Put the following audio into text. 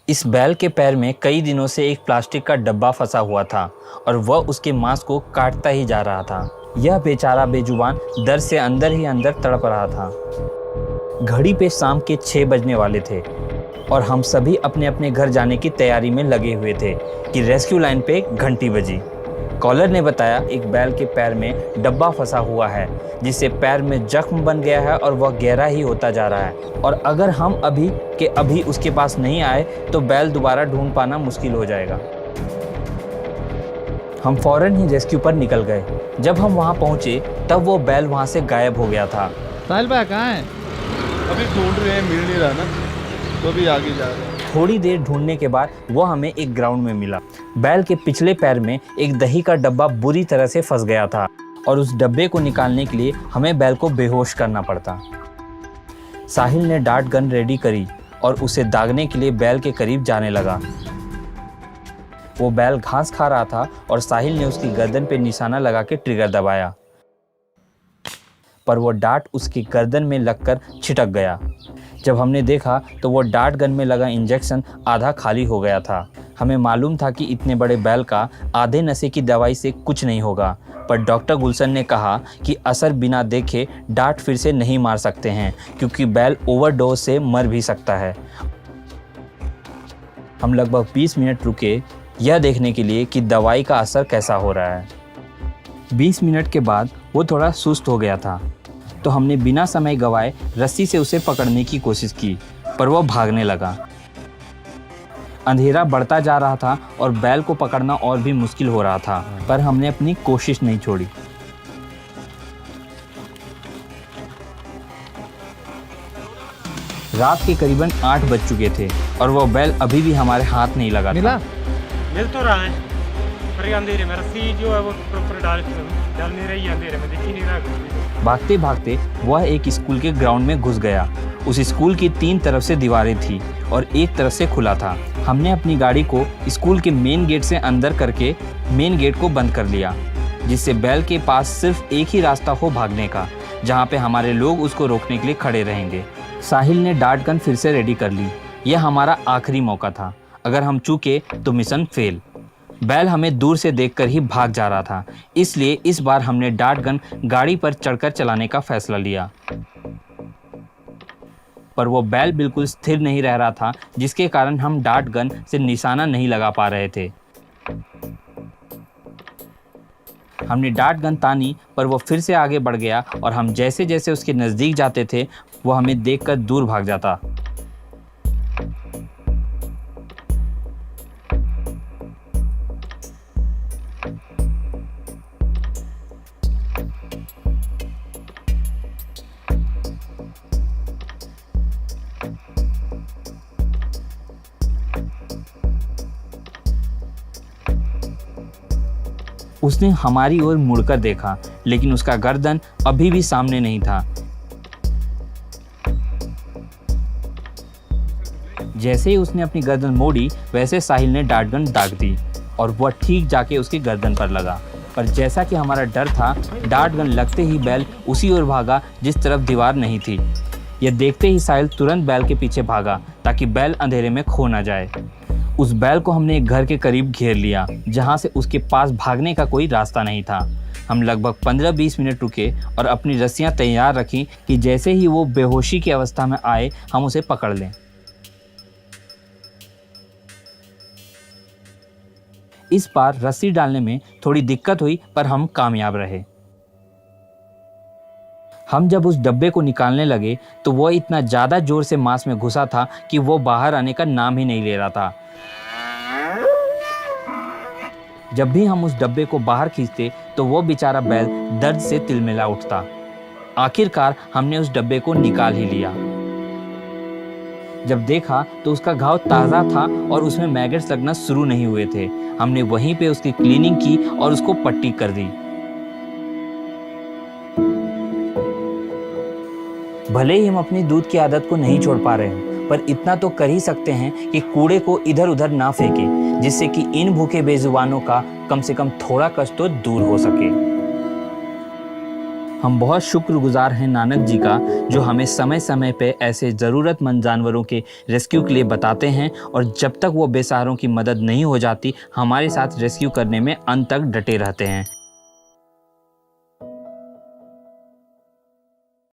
इस बैल के पैर में कई दिनों से एक प्लास्टिक का डब्बा फंसा हुआ था और वह उसके मांस को काटता ही जा रहा था। यह बेचारा बेजुबान दर्द से अंदर ही अंदर तड़प रहा था। घड़ी पे शाम के 6 बजने वाले थे और हम सभी अपने अपने घर जाने की तैयारी में लगे हुए थे कि रेस्क्यू लाइन पे घंटी बजी। कॉलर ने बताया एक बैल के पैर में डब्बा फंसा हुआ है जिससे पैर में जख्म बन गया है और वह गहरा ही होता जा रहा है और अगर हम अभी के अभी उसके पास नहीं आए तो बैल दोबारा ढूंढ पाना मुश्किल हो जाएगा। हम फौरन ही रेस्क्यू पर निकल गए। जब हम वहां पहुंचे तब वो बैल वहां से गायब हो गया था। साहिल भाई कहाँ है? अभी ढूंढ रहे हैं, मिल नहीं रहा ना, तो भी आगे जा रहे हैं। थोड़ी देर ढूंढने के बाद वो हमें एक ग्राउंड में मिला। बैल के पिछले पैर में एक दही का डब्बा बुरी तरह से फंस गया था और उस डब्बे को निकालने के लिए हमें बैल को बेहोश करना पड़ता। साहिल ने डार्ट गन रेडी करी और उसे दागने के लिए बैल के करीब जाने लगा। वो बैल घास खा रहा था और साहिल ने उसकी गर्दन पे निशाना लगा के ट्रिगर दबाया, पर वो डार्ट उसकी गर्दन में लगकर छिटक गया। जब हमने देखा तो वो डार्ट गन में लगा इंजेक्शन आधा खाली हो गया था। हमें मालूम था कि इतने बड़े बैल का आधे नशे की दवाई से कुछ नहीं होगा, पर डॉक्टर गुलशन ने कहा कि असर बिना देखे डार्ट फिर से नहीं मार सकते हैं क्योंकि बैल ओवरडोज से मर भी सकता है। हम लगभग 20 मिनट रुके यह देखने के लिए कि दवाई का असर कैसा हो रहा है। 20 मिनट के बाद वो थोड़ा सुस्त हो गया था तो हमने बिना समय गवाए रस्सी से उसे पकड़ने की कोशिश की, पर वह भागने लगा। अंधेरा बढ़ता जा रहा था और बैल को पकड़ना और भी मुश्किल हो रहा था, पर हमने अपनी कोशिश नहीं छोड़ी। रात के करीबन 8 बज चुके थे और वह बैल अभी भी हमारे हाथ नहीं लगा था। मिल तो रहा है पर अंधेरे में रस्सी जो है वो प्रॉपर डाल नहीं रही है, अंधेरे में दिख ही नहीं रहा। भागते भागते वह एक स्कूल के ग्राउंड में घुस गया। उस स्कूल की 3 तरफ से दीवारें थी और एक तरफ से खुला था। हमने अपनी गाड़ी को स्कूल के मेन गेट से अंदर करके मेन गेट को बंद कर लिया, जिससे बैल के पास सिर्फ एक ही रास्ता हो भागने का, जहाँ पे हमारे लोग उसको रोकने के लिए खड़े रहेंगे। साहिल ने डार्ट गन फिर से रेडी कर ली। यह हमारा आखिरी मौका था, अगर हम चूके तो मिशन फेल। बैल हमें दूर से देखकर ही भाग जा रहा था, इसलिए इस बार हमने डार्ट गन गाड़ी पर चढ़कर चलाने का फैसला लिया, पर वो बैल बिल्कुल स्थिर नहीं रह रहा था, जिसके कारण हम डार्ट गन से निशाना नहीं लगा पा रहे थे। हमने डार्ट गन तानी पर वो फिर से आगे बढ़ गया और हम जैसे जैसे उसके नज़दीक जाते थे वो हमें देखकर दूर भाग जाता। उसने हमारी ओर मुड़कर देखा, लेकिन उसका गर्दन अभी भी सामने नहीं था। जैसे ही उसने अपनी गर्दन मोड़ी वैसे साहिल ने डार्ट गन दाग दी और वह ठीक जाके उसकी गर्दन पर लगा। पर जैसा कि हमारा डर था, डार्ट गन लगते ही बैल उसी ओर भागा जिस तरफ दीवार नहीं थी। यह देखते ही साहिल तुरंत बैल के पीछे भागा ताकि बैल अंधेरे में खो ना जाए। उस बैल को हमने एक घर के करीब घेर लिया, जहां से उसके पास भागने का कोई रास्ता नहीं था। हम लगभग 15-20 मिनट रुके और अपनी रस्सियां तैयार रखी कि जैसे ही वो बेहोशी की अवस्था में आए हम उसे पकड़ लें। इस बार रस्सी डालने में थोड़ी दिक्कत हुई, पर हम कामयाब रहे। हम जब उस डब्बे को निकालने लगे तो वह इतना ज़्यादा जोर से मांस में घुसा था कि वो बाहर आने का नाम ही नहीं ले रहा था। जब भी हम उस डब्बे को बाहर खींचते तो वो बेचारा बैल दर्द से तिलमिला उठता। आखिरकार हमने उस डब्बे को निकाल ही लिया। जब देखा तो उसका घाव ताज़ा था और उसमें मैगेट्स लगना शुरू नहीं हुए थे। हमने वहीं पे उसकी क्लीनिंग की और उसको पट्टी कर दी। भले ही हम अपनी दूध की आदत को नहीं छोड़ पा रहे हैं, पर इतना तो कर ही सकते हैं कि कूड़े को इधर उधर ना फेंकें, जिससे कि इन भूखे बेजुबानों का कम से कम थोड़ा कष्ट तो दूर हो सके। हम बहुत शुक्रगुजार हैं नानक जी का, जो हमें समय समय पे ऐसे ज़रूरतमंद जानवरों के रेस्क्यू के लिए बताते हैं और जब तक वो बेसहारों की मदद नहीं हो जाती हमारे साथ रेस्क्यू करने में अंत तक डटे रहते हैं।